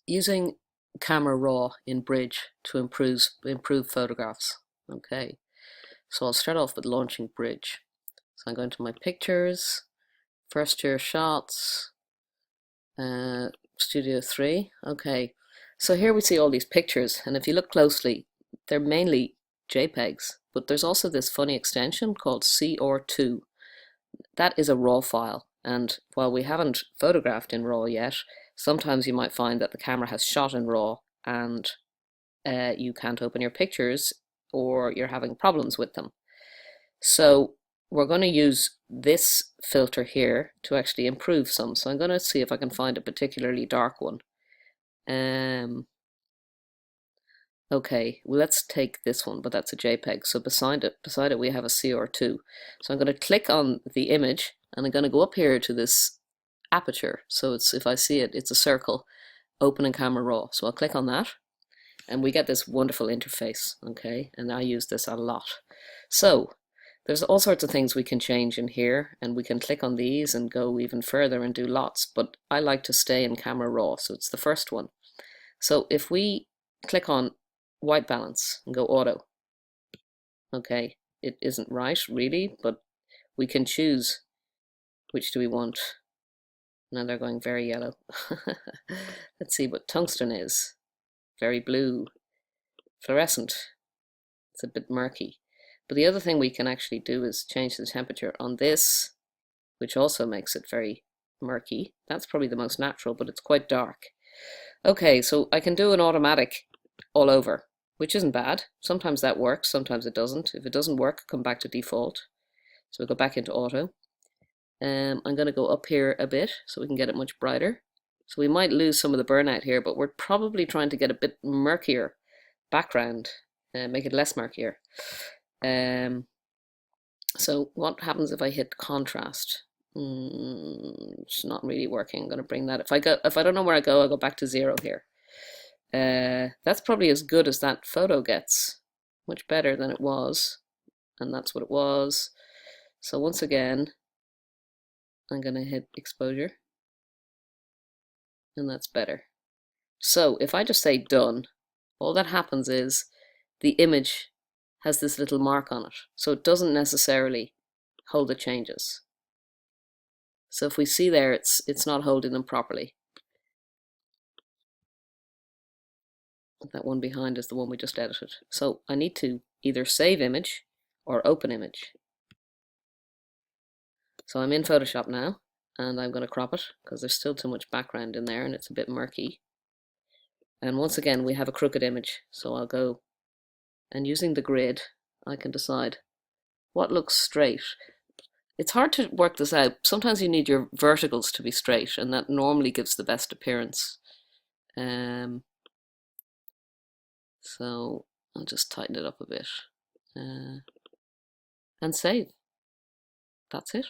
using Camera Raw in Bridge to improve photographs. Okay, so I'll start off with launching Bridge. So I'm going to my pictures, first year shots, Studio 3. Okay, so here we see all these pictures, and if you look closely, they're mainly JPEGs, but there's also this funny extension called CR2. That is a RAW file, and while we haven't photographed in RAW yet, sometimes you might find that the camera has shot in RAW and you can't open your pictures or you're having problems with them. So we're going to use this filter here to actually improve some. So I'm going to see if I can find a particularly dark one. Okay, well, let's take this one, but that's a JPEG. So beside it we have a CR2. So I'm going to click on the image and I'm going to go up here to this aperture. So it's, if I see it, it's a circle, open in Camera Raw. So I'll click on that and we get this wonderful interface. Okay, and I use this a lot. So there's all sorts of things we can change in here, and we can click on these and go even further and do lots, but I like to stay in Camera Raw, so it's the first one. So if we click on white balance and go auto, okay, it isn't right really, but we can choose which do we want. Now they're going very yellow. Let's see what tungsten is. Very blue. Fluorescent. It's a bit murky. But the other thing we can actually do is change the temperature on this, which also makes it very murky. That's probably the most natural, but it's quite dark. Okay, so I can do an automatic all over, which isn't bad. Sometimes that works, sometimes it doesn't. If it doesn't work, come back to default. So we go back into auto. I'm going to go up here a bit so we can get it much brighter. So we might lose some of the burnout here, but we're probably trying to get a bit murkier background, make it less murkier. So what happens if I hit contrast? It's not really working. I'm going to bring that. If I don't know where I go, I'll go back to 0 here. That's probably as good as that photo gets. Much better than it was, and that's what it was. So once again, I'm going to hit exposure, and that's better. So if I just say done, all that happens is the image has this little mark on it, so it doesn't necessarily hold the changes. So if we see there, it's not holding them properly. That one behind is the one we just edited. So I need to either save image or open image. So I'm in Photoshop now, and I'm going to crop it because there's still too much background in there and it's a bit murky. And once again, we have a crooked image, so I'll go, and using the grid, I can decide what looks straight. It's hard to work this out. Sometimes you need your verticals to be straight, and that normally gives the best appearance. So I'll just tighten it up a bit and save. That's it.